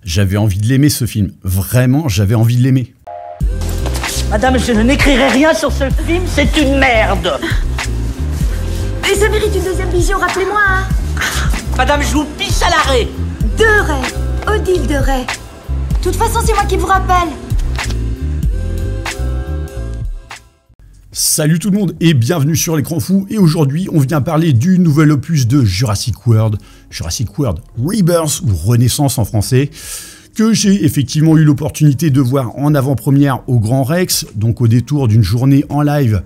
J'avais envie de l'aimer ce film. Vraiment, j'avais envie de l'aimer. Madame, je n'écrirai rien sur ce film, c'est une merde. Et ça mérite une deuxième vision, rappelez-moi, hein. Madame, je vous pisse à l'arrêt. De Ray, Odile de Ray. De toute façon, c'est moi qui vous rappelle. Salut tout le monde et bienvenue sur l'écran fou. Et aujourd'hui, on vient parler du nouvel opus de Jurassic World Rebirth ou Renaissance en français, que j'ai effectivement eu l'opportunité de voir en avant-première au Grand Rex, donc au détour d'une journée en live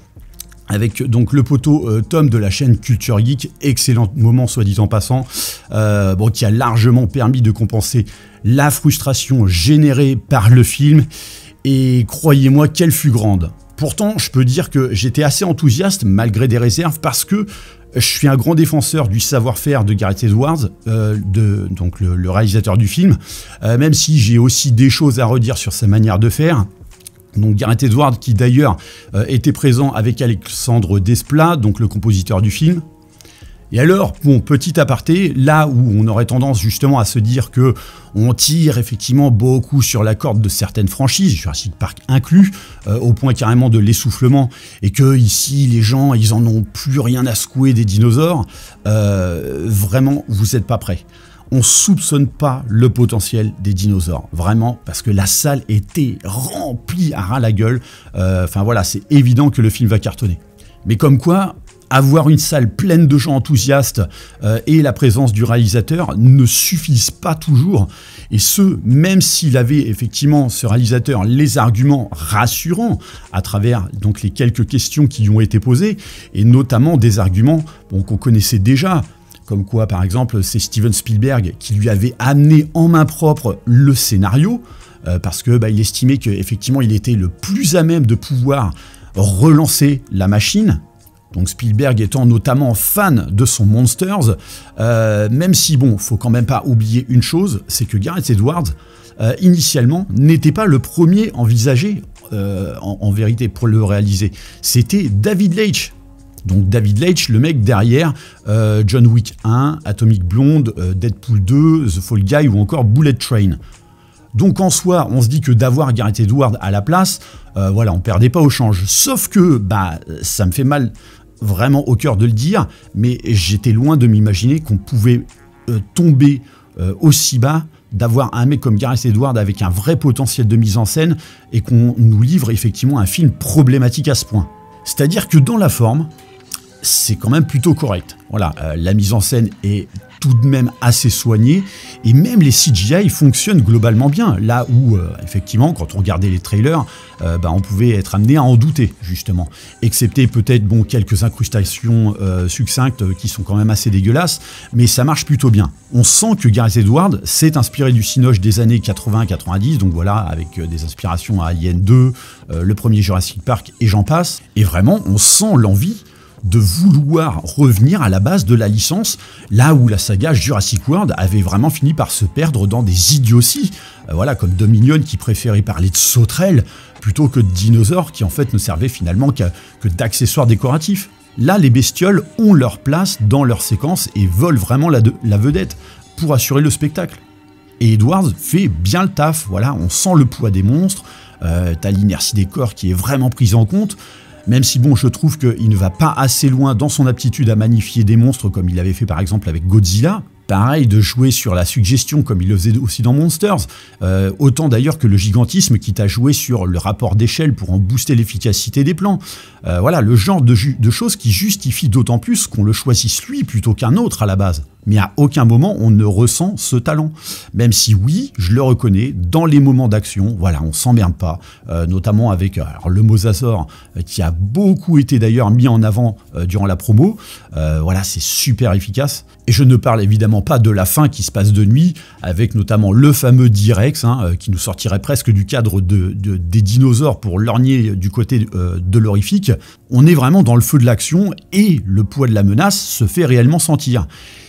avec donc le poteau Tom de la chaîne Culture Geek, excellent moment soit dit en passant, qui a largement permis de compenser la frustration générée par le film, et croyez-moi qu'elle fut grande. Pourtant, je peux dire que j'étais assez enthousiaste malgré des réserves parce que je suis un grand défenseur du savoir-faire de Gareth Edwards, donc le réalisateur du film, même si j'ai aussi des choses à redire sur sa manière de faire. Donc Gareth Edwards qui d'ailleurs était présent avec Alexandre Desplat, donc le compositeur du film. Et alors, bon, petit aparté, là où on aurait tendance justement à se dire que on tire effectivement beaucoup sur la corde de certaines franchises, Jurassic Park inclus, au point carrément de l'essoufflement, et que ici les gens ils en ont plus rien à secouer des dinosaures, vraiment vous n'êtes pas prêts. On soupçonne pas le potentiel des dinosaures, vraiment, parce que la salle était remplie à ras la gueule. Enfin voilà, c'est évident que le film va cartonner. Mais comme quoi, avoir une salle pleine de gens enthousiastes et la présence du réalisateur ne suffisent pas toujours. Et ce, même s'il avait effectivement, ce réalisateur, les arguments rassurants à travers donc les quelques questions qui lui ont été posées, et notamment des arguments qu'on connaissait déjà, comme quoi par exemple c'est Steven Spielberg qui lui avait amené en main propre le scénario, parce que il estimait qu'effectivement il était le plus à même de pouvoir relancer la machine. Donc Spielberg étant notamment fan de son Monsters, même si bon, faut quand même pas oublier une chose, c'est que Gareth Edwards, initialement, n'était pas le premier envisagé, en vérité, pour le réaliser. C'était David Leitch. Donc David Leitch, le mec derrière John Wick 1, Atomic Blonde, Deadpool 2, The Fall Guy ou encore Bullet Train. Donc en soi, on se dit que d'avoir Gareth Edwards à la place, voilà, on perdait pas au change. Sauf que ça me fait mal vraiment au cœur de le dire, mais j'étais loin de m'imaginer qu'on pouvait tomber aussi bas, d'avoir un mec comme Gareth Edwards avec un vrai potentiel de mise en scène et qu'on nous livre effectivement un film problématique à ce point. C'est-à-dire que dans la forme, c'est quand même plutôt correct. Voilà, la mise en scène est tout de même assez soignée, et même les CGI fonctionnent globalement bien, là où, effectivement, quand on regardait les trailers, on pouvait être amené à en douter, justement. Excepté peut-être quelques incrustations succinctes qui sont quand même assez dégueulasses, mais ça marche plutôt bien. On sent que Gareth Edwards s'est inspiré du cinoche des années 80-90, donc voilà, avec des inspirations à Alien 2, le premier Jurassic Park, et j'en passe, et vraiment, on sent l'envie de vouloir revenir à la base de la licence, là où la saga Jurassic World avait vraiment fini par se perdre dans des idioties, voilà, comme Dominion qui préférait parler de sauterelles plutôt que de dinosaures qui en fait ne servaient finalement que d'accessoires décoratifs. Là, les bestioles ont leur place dans leur séquence et volent vraiment la vedette pour assurer le spectacle. Et Edwards fait bien le taf, voilà, on sent le poids des monstres, t'as l'inertie des corps qui est vraiment prise en compte. Même si je trouve qu'il ne va pas assez loin dans son aptitude à magnifier des monstres comme il avait fait par exemple avec Godzilla. Pareil, de jouer sur la suggestion comme il le faisait aussi dans Monsters. Autant d'ailleurs que le gigantisme, quitte à jouer sur le rapport d'échelle pour en booster l'efficacité des plans. Voilà, le genre de choses qui justifie d'autant plus qu'on le choisisse lui plutôt qu'un autre à la base. Mais à aucun moment on ne ressent ce talent. Même si oui, je le reconnais, dans les moments d'action, voilà, on s'emmerde pas. Notamment avec le mosasaure qui a beaucoup été d'ailleurs mis en avant durant la promo. Voilà, c'est super efficace. Et je ne parle évidemment pas de la fin qui se passe de nuit, avec notamment le fameux T-Rex, qui nous sortirait presque du cadre des dinosaures pour lorgner du côté de l'horrifique. On est vraiment dans le feu de l'action et le poids de la menace se fait réellement sentir.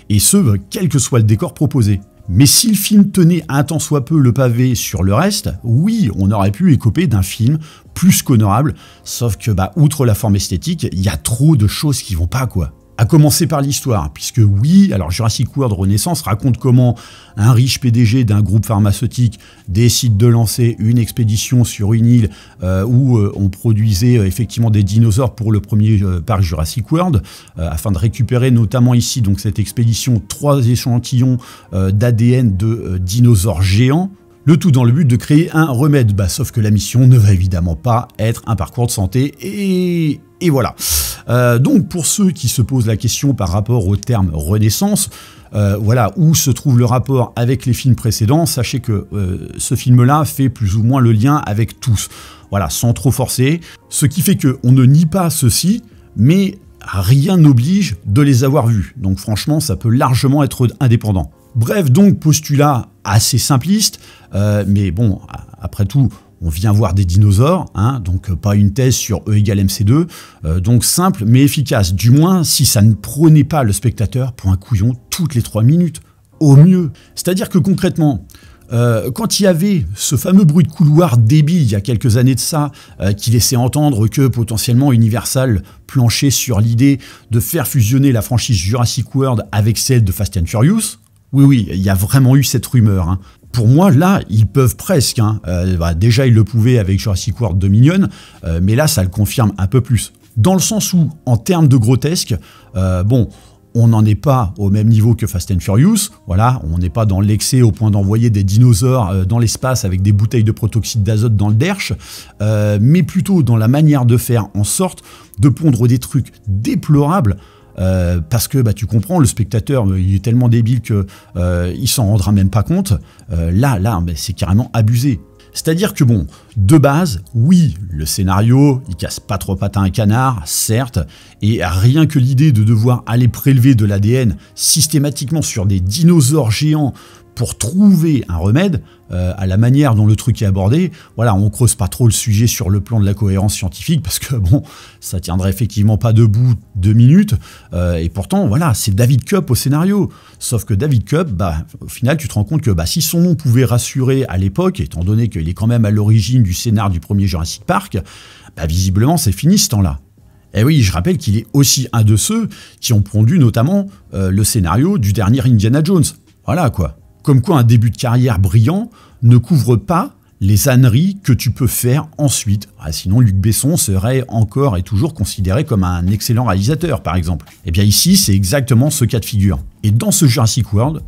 Et ce, quel que soit le décor proposé. Mais si le film tenait un tant soit peu le pavé sur le reste, oui, on aurait pu écoper d'un film plus qu'honorable, sauf que, outre la forme esthétique, il y a trop de choses qui vont pas, quoi. À commencer par l'histoire, puisque oui, alors Jurassic World Renaissance raconte comment un riche PDG d'un groupe pharmaceutique décide de lancer une expédition sur une île où on produisait effectivement des dinosaures pour le premier parc Jurassic World, afin de récupérer notamment ici, donc cette expédition, 3 échantillons d'ADN de dinosaures géants. Le tout dans le but de créer un remède, sauf que la mission ne va évidemment pas être un parcours de santé, et voilà. Donc pour ceux qui se posent la question par rapport au terme Renaissance, voilà, où se trouve le rapport avec les films précédents, sachez que ce film-là fait plus ou moins le lien avec tous, voilà, sans trop forcer, ce qui fait qu'on ne nie pas ceci, mais rien n'oblige de les avoir vus, donc franchement ça peut largement être indépendant. Bref, donc postulat assez simpliste, mais bon, après tout, on vient voir des dinosaures, hein, donc pas une thèse sur E égale MC2, donc simple mais efficace, du moins si ça ne prenait pas le spectateur pour un couillon toutes les 3 minutes, au mieux. C'est-à-dire que concrètement, quand il y avait ce fameux bruit de couloir débile il y a quelques années de ça, qui laissait entendre que potentiellement Universal planchait sur l'idée de faire fusionner la franchise Jurassic World avec celle de Fast and Furious, oui, il y a vraiment eu cette rumeur. Hein. Pour moi, là, ils peuvent presque. Hein. Déjà, ils le pouvaient avec Jurassic World Dominion, mais là, ça le confirme un peu plus. Dans le sens où, en termes de grotesque, bon, on n'en est pas au même niveau que Fast and Furious. Voilà, on n'est pas dans l'excès au point d'envoyer des dinosaures dans l'espace avec des bouteilles de protoxyde d'azote dans le derche, mais plutôt dans la manière de faire en sorte de pondre des trucs déplorables. Parce que tu comprends, le spectateur il est tellement débile que il s'en rendra même pas compte. Là c'est carrément abusé. C'est-à-dire que bon, de base, oui, le scénario, il casse pas trop patin à un canard, certes, et rien que l'idée de devoir aller prélever de l'ADN systématiquement sur des dinosaures géants pour trouver un remède, à la manière dont le truc est abordé, voilà, on creuse pas trop le sujet sur le plan de la cohérence scientifique, parce que bon, ça tiendrait effectivement pas debout 2 minutes, et pourtant, voilà, c'est David Koepp au scénario. Sauf que David Koepp, au final, tu te rends compte que si son nom pouvait rassurer à l'époque, étant donné qu'il est quand même à l'origine du scénar du premier Jurassic Park, visiblement, c'est fini ce temps-là. Et oui, je rappelle qu'il est aussi un de ceux qui ont pondu notamment le scénario du dernier Indiana Jones. Voilà, quoi. Comme quoi un début de carrière brillant ne couvre pas les âneries que tu peux faire ensuite. Sinon, Luc Besson serait encore et toujours considéré comme un excellent réalisateur, par exemple. Et bien ici, c'est exactement ce cas de figure. Et dans ce Jurassic World,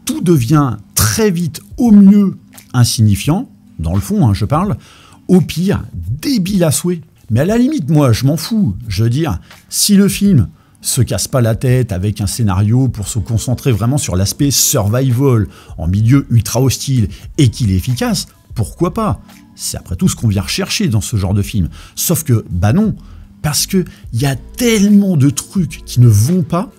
tout devient très vite, au mieux, insignifiant, dans le fond, je parle, au pire, débile à souhait. Mais à la limite, moi, je m'en fous. Je veux dire, si le film se casse pas la tête avec un scénario pour se concentrer vraiment sur l'aspect survival en milieu ultra hostile et qu'il est efficace, pourquoi pas? C'est après tout ce qu'on vient rechercher dans ce genre de film. Sauf que, non, parce que il y a tellement de trucs qui ne vont pas.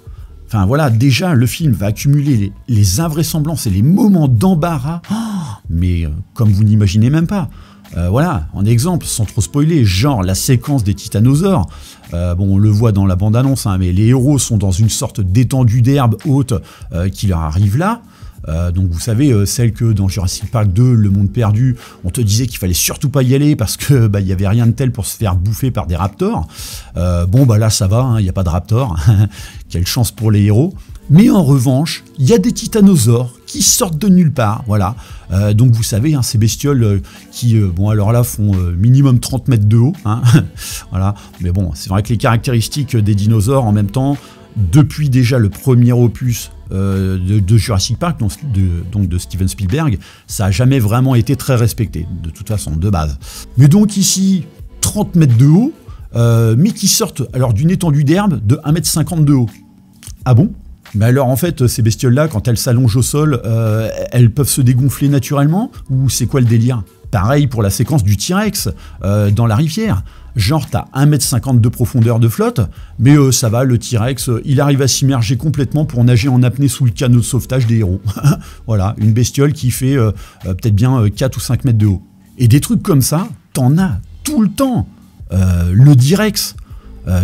Enfin voilà, déjà le film va accumuler les invraisemblances et les moments d'embarras, mais comme vous n'imaginez même pas. Voilà, en exemple, sans trop spoiler, genre la séquence des titanosaures, on le voit dans la bande-annonce, mais les héros sont dans une sorte d'étendue d'herbe haute qui leur arrive là. Donc vous savez, celle que dans Jurassic Park 2, Le Monde Perdu, on te disait qu'il fallait surtout pas y aller parce que il y avait rien de tel pour se faire bouffer par des raptors. Là ça va, il n'y a pas de raptors, quelle chance pour les héros. Mais en revanche, il y a des titanosaures qui sortent de nulle part, voilà. Donc vous savez, ces bestioles qui, alors là, font minimum 30 mètres de haut, voilà. Mais bon, c'est vrai que les caractéristiques des dinosaures, en même temps, depuis déjà le premier opus de Jurassic Park, donc de Steven Spielberg, ça n'a jamais vraiment été très respecté, de toute façon, de base. Mais donc ici, 30 mètres de haut, mais qui sortent alors d'une étendue d'herbe de 1,50 m de haut. Ah bon ? Mais alors en fait, ces bestioles-là, quand elles s'allongent au sol, elles peuvent se dégonfler naturellement? Ou c'est quoi le délire? Pareil pour la séquence du T-Rex dans la rivière. Genre t'as 1,50 m de profondeur de flotte, mais ça va, le T-Rex, il arrive à s'immerger complètement pour nager en apnée sous le canot de sauvetage des héros. Voilà, une bestiole qui fait peut-être bien 4 ou 5 mètres de haut. Et des trucs comme ça, t'en as tout le temps. Le D-Rex,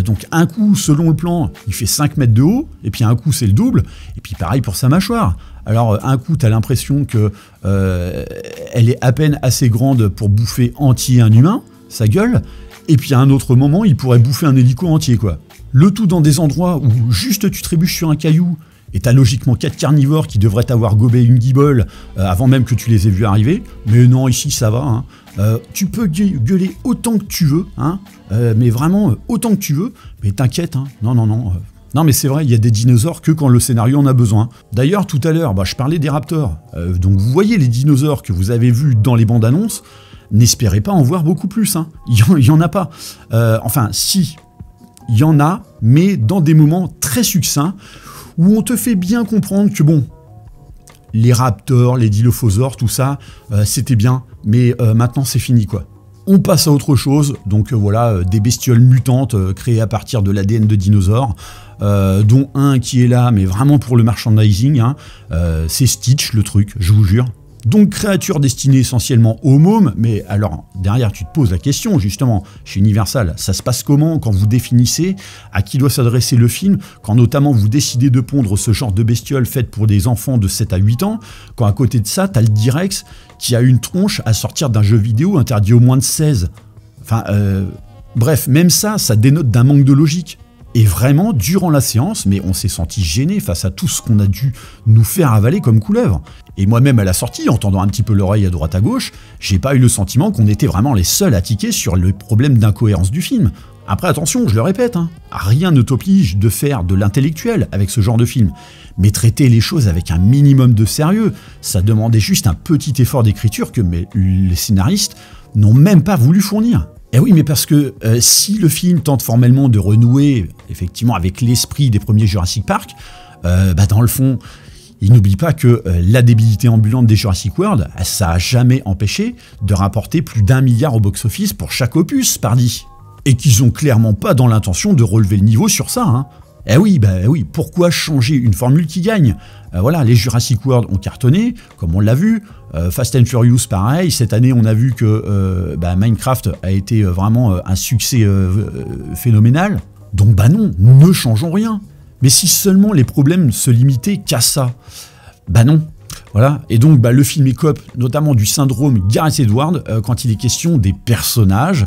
donc un coup, selon le plan, il fait 5 mètres de haut, et puis un coup c'est le double, et puis pareil pour sa mâchoire. Alors un coup t'as l'impression que elle est à peine assez grande pour bouffer entier un humain, sa gueule, et puis à un autre moment il pourrait bouffer un hélico entier, quoi. Le tout dans des endroits où juste tu trébuches sur un caillou et t'as logiquement 4 carnivores qui devraient t'avoir gobé une guibole avant même que tu les aies vus arriver. Mais non, ici ça va. Hein. Tu peux gueuler autant que tu veux, hein, mais vraiment autant que tu veux. Mais t'inquiète, hein. Non. Non mais c'est vrai, il y a des dinosaures que quand le scénario en a besoin. D'ailleurs, tout à l'heure, je parlais des raptors. Donc vous voyez les dinosaures que vous avez vus dans les bandes annonces, n'espérez pas en voir beaucoup plus. Hein. Il y en a pas. Enfin, si, il y en a, mais dans des moments très succincts, où on te fait bien comprendre que bon, les raptors, les dilophosaures, tout ça, c'était bien, mais maintenant c'est fini quoi. On passe à autre chose, donc voilà, des bestioles mutantes créées à partir de l'ADN de dinosaures, dont un qui est là, mais vraiment pour le merchandising, hein, c'est Stitch le truc, je vous jure. Donc créature destinée essentiellement aux mômes, mais alors derrière tu te poses la question justement, chez Universal, ça se passe comment quand vous définissez à qui doit s'adresser le film, quand notamment vous décidez de pondre ce genre de bestioles faites pour des enfants de 7 à 8 ans, quand à côté de ça t'as le Direx qui a une tronche à sortir d'un jeu vidéo interdit aux moins de 16. Enfin bref, même ça dénote d'un manque de logique. Et vraiment, durant la séance, mais on s'est senti gêné face à tout ce qu'on a dû nous faire avaler comme couleuvre. Et moi-même à la sortie, entendant un petit peu l'oreille à droite à gauche, j'ai pas eu le sentiment qu'on était vraiment les seuls à tiquer sur le problème d'incohérence du film. Après attention, je le répète, hein, rien ne t'oblige de faire de l'intellectuel avec ce genre de film. Mais traiter les choses avec un minimum de sérieux, ça demandait juste un petit effort d'écriture que les scénaristes n'ont même pas voulu fournir. Eh oui, mais parce que si le film tente formellement de renouer effectivement avec l'esprit des premiers Jurassic Park, dans le fond, il n'oublie pas que la débilité ambulante des Jurassic World, ça a jamais empêché de rapporter plus d'1 milliard au box-office pour chaque opus, pardi. Et qu'ils ont clairement pas dans l'intention de relever le niveau sur ça, hein. Eh oui, pourquoi changer une formule qui gagne? Voilà, les Jurassic World ont cartonné, comme on l'a vu. Fast and Furious, pareil. Cette année, on a vu que Minecraft a été vraiment un succès phénoménal. Donc non, ne changeons rien. Mais si seulement les problèmes se limitaient qu'à ça, non. Voilà, et donc le film écope notamment du syndrome Gareth Edwards quand il est question des personnages.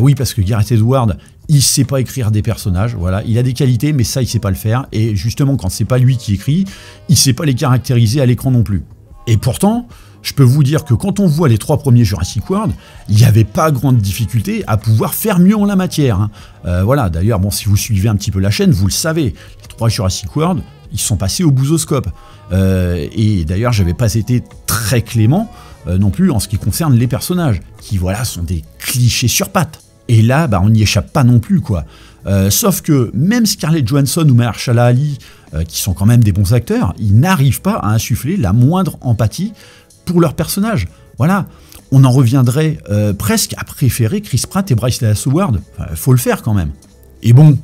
Oui, parce que Gareth Edwards, il sait pas écrire des personnages, voilà, il a des qualités, mais ça il sait pas le faire, et justement quand c'est pas lui qui écrit, il sait pas les caractériser à l'écran non plus. Et pourtant, je peux vous dire que quand on voit les 3 premiers Jurassic World, il n'y avait pas grande difficulté à pouvoir faire mieux en la matière. Hein. Voilà, d'ailleurs, si vous suivez un petit peu la chaîne, vous le savez, les 3 Jurassic World, ils sont passés au bousoscope. Et d'ailleurs, j'avais pas été très clément non plus en ce qui concerne les personnages, qui voilà sont des clichés sur pattes. Et là, on n'y échappe pas non plus, quoi. Sauf que même Scarlett Johansson ou Mahershala Ali, qui sont quand même des bons acteurs, ils n'arrivent pas à insuffler la moindre empathie pour leurs personnages. Voilà, on en reviendrait presque à préférer Chris Pratt et Bryce Dallas Howard. Faut le faire quand même. Et bon,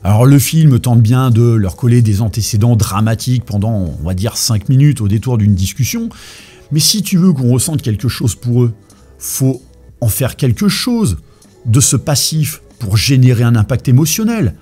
alors le film tente bien de leur coller des antécédents dramatiques pendant, on va dire, 5 minutes au détour d'une discussion, mais si tu veux qu'on ressente quelque chose pour eux, faut en faire quelque chose de ce passif pour générer un impact émotionnel.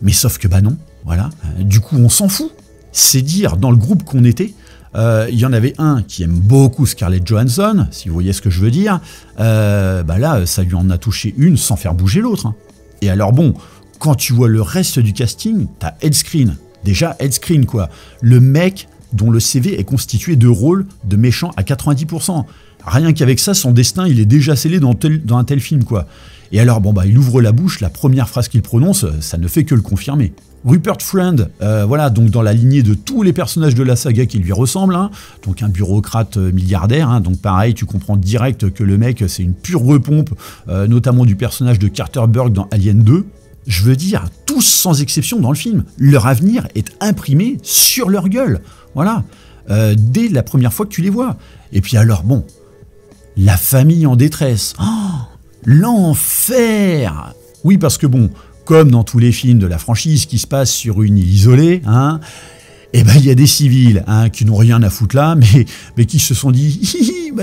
Mais sauf que non, voilà, du coup on s'en fout. C'est dire, dans le groupe qu'on était, il y en avait un qui aime beaucoup Scarlett Johansson, si vous voyez ce que je veux dire, là ça lui en a touché une sans faire bouger l'autre. Hein. Et alors bon, quand tu vois le reste du casting, t'as Ed Skrein. Déjà, Ed Skrein, quoi. Le mec dont le CV est constitué de rôles de méchants à 90%. Rien qu'avec ça, son destin, il est déjà scellé dans un tel film, quoi. Et alors, il ouvre la bouche, la première phrase qu'il prononce, ça ne fait que le confirmer. Rupert Friend, voilà, donc dans la lignée de tous les personnages de la saga qui lui ressemblent, hein, donc un bureaucrate milliardaire, hein, donc pareil, tu comprends direct que le mec, c'est une pure repompe, notamment du personnage de Carter Burke dans Alien 2. Je veux dire, tous sans exception dans le film, leur avenir est imprimé sur leur gueule, voilà, dès la première fois que tu les vois. Et puis alors, la famille en détresse, l'enfer. Oui, parce que comme dans tous les films de la franchise qui se passent sur une île isolée, hein, il y a des civils qui n'ont rien à foutre là, mais qui se sont dit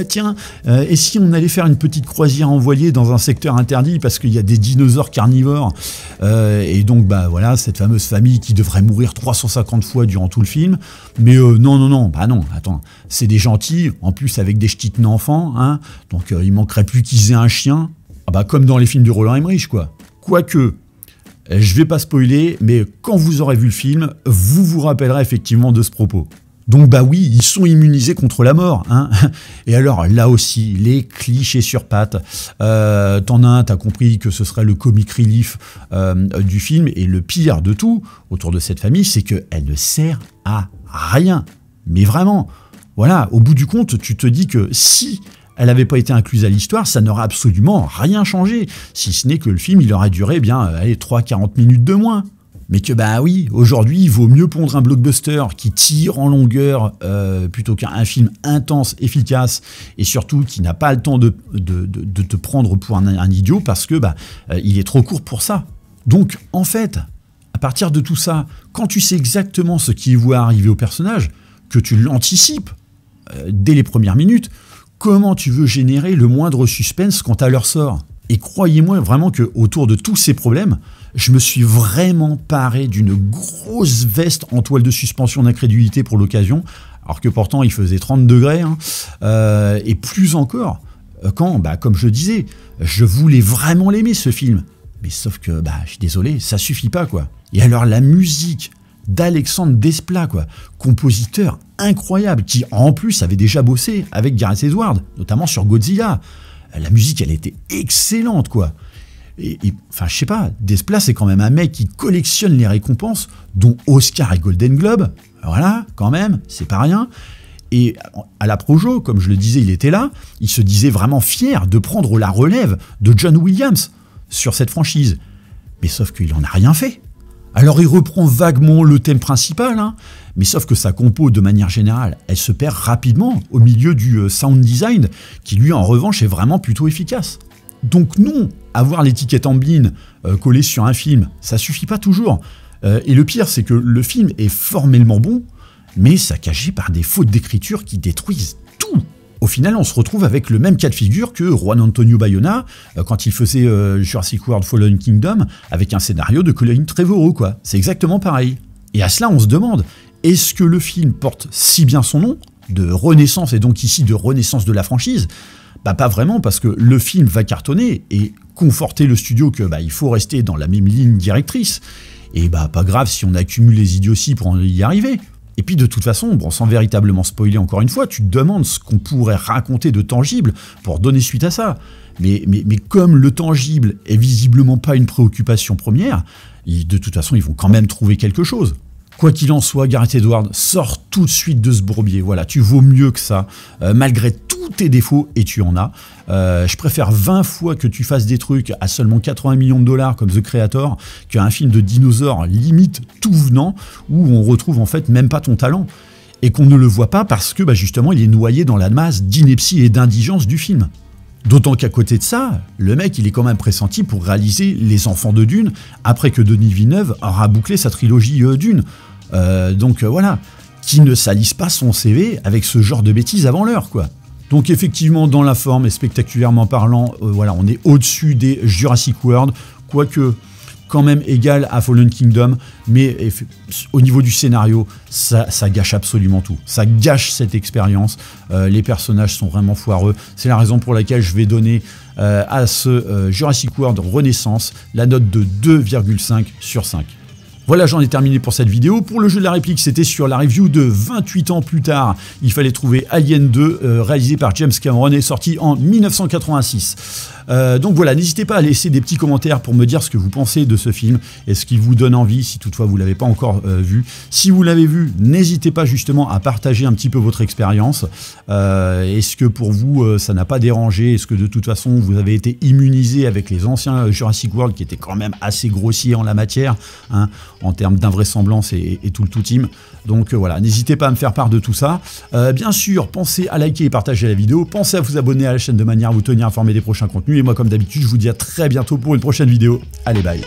tiens, et si on allait faire une petite croisière en voilier dans un secteur interdit parce qu'il y a des dinosaures carnivores, et donc voilà, cette fameuse famille qui devrait mourir 350 fois durant tout le film, mais non, attends, c'est des gentils, en plus avec des ch'tites enfants, hein, donc il manquerait plus qu'ils aient un chien, comme dans les films de Roland Emmerich, quoi. Quoique, Je vais pas spoiler, mais quand vous aurez vu le film, vous vous rappellerez effectivement de ce propos. Donc bah oui, ils sont immunisés contre la mort, hein. Et alors là aussi, les clichés sur pattes. T'en as un, t'as compris que ce serait le comic relief du film, et le pire de tout, autour de cette famille, c'est qu'elle ne sert à rien. Mais vraiment, voilà, au bout du compte, tu te dis que si elle n'avait pas été incluse à l'histoire, ça n'aurait absolument rien changé, si ce n'est que le film, il aurait duré bien, allez, 3-40 minutes de moins. Mais que bah oui, aujourd'hui, il vaut mieux pondre un blockbuster qui tire en longueur plutôt qu'un film intense, efficace, et surtout qui n'a pas le temps de te prendre pour un idiot, parce que bah, il est trop court pour ça. Donc en fait, à partir de tout ça, quand tu sais exactement ce qui va arriver au personnage, que tu l'anticipes dès les premières minutes, comment tu veux générer le moindre suspense quant à leur sort? Et croyez-moi vraiment qu'autour de tous ces problèmes, je me suis vraiment paré d'une grosse veste en toile de suspension d'incrédulité pour l'occasion, alors que pourtant il faisait 30 degrés, hein, et plus encore, quand, bah, comme je le disais, je voulais vraiment l'aimer ce film. Mais sauf que, bah, je suis désolé, ça suffit pas, quoi. Et alors la musique d'Alexandre Desplat, quoi, compositeur incroyable, qui en plus avait déjà bossé avec Gareth Edwards, notamment sur Godzilla. La musique, elle était excellente, quoi. Enfin, je sais pas, Desplat, c'est quand même un mec qui collectionne les récompenses, dont Oscar et Golden Globe. Voilà, quand même, c'est pas rien. Et à la Projo, comme je le disais, il était là, il se disait vraiment fier de prendre la relève de John Williams sur cette franchise. Mais sauf qu'il en a rien fait. Alors il reprend vaguement le thème principal, hein, mais sauf que sa compo, de manière générale, elle se perd rapidement au milieu du sound design, qui lui, en revanche, est vraiment plutôt efficace. Donc non, avoir l'étiquette Amblin collée sur un film, ça suffit pas toujours. Et le pire, c'est que le film est formellement bon, mais saccagé par des fautes d'écriture qui détruisent tout. Au final, on se retrouve avec le même cas de figure que Juan Antonio Bayona quand il faisait Jurassic World Fallen Kingdom avec un scénario de Colin Trevorrow, quoi. C'est exactement pareil. Et à cela, on se demande, est-ce que le film porte si bien son nom, de renaissance, et donc ici de renaissance de la franchise? Bah pas vraiment, parce que le film va cartonner et conforter le studio que bah, il faut rester dans la même ligne directrice. Et bah pas grave si on accumule les idioties pour y arriver. Et puis de toute façon, bon, sans véritablement spoiler encore une fois, tu te demandes ce qu'on pourrait raconter de tangible pour donner suite à ça. Mais comme le tangible est visiblement pas une préoccupation première, de toute façon ils vont quand même trouver quelque chose. Quoi qu'il en soit, Gareth Edwards sort tout de suite de ce bourbier. Voilà, tu vaux mieux que ça, malgré tous tes défauts, et tu en as. Je préfère 20 fois que tu fasses des trucs à seulement 80 millions de dollars comme The Creator qu'un film de dinosaures limite tout venant où on retrouve en fait même pas ton talent et qu'on ne le voit pas parce que bah, justement il est noyé dans la masse d'ineptie et d'indigence du film. D'autant qu'à côté de ça, le mec il est quand même pressenti pour réaliser Les Enfants de Dune après que Denis Villeneuve aura bouclé sa trilogie Dune. Donc voilà, qui ne salisse pas son CV avec ce genre de bêtises avant l'heure, quoi. Donc effectivement, dans la forme et spectaculairement parlant, voilà, on est au-dessus des Jurassic World, quoique quand même égal à Fallen Kingdom, mais au niveau du scénario, ça gâche absolument tout. Ça gâche cette expérience, les personnages sont vraiment foireux. C'est la raison pour laquelle je vais donner à ce Jurassic World Renaissance la note de 2,5 sur 5. Voilà, j'en ai terminé pour cette vidéo. Pour le jeu de la réplique, c'était sur la review de 28 ans plus tard. Il fallait trouver Alien 2, réalisé par James Cameron et sorti en 1986. Donc voilà, n'hésitez pas à laisser des petits commentaires pour me dire ce que vous pensez de ce film et ce qui vous donne envie, si toutefois vous ne l'avez pas encore vu. Si vous l'avez vu, n'hésitez pas justement à partager un petit peu votre expérience. Est-ce que pour vous, ça n'a pas dérangé? Est-ce que de toute façon, vous avez été immunisé avec les anciens Jurassic World qui étaient quand même assez grossiers en la matière, hein, en termes d'invraisemblance et tout le tout team. Donc voilà, n'hésitez pas à me faire part de tout ça. Bien sûr, pensez à liker et partager la vidéo. Pensez à vous abonner à la chaîne de manière à vous tenir informé des prochains contenus. Et moi, comme d'habitude, je vous dis à très bientôt pour une prochaine vidéo. Allez, bye!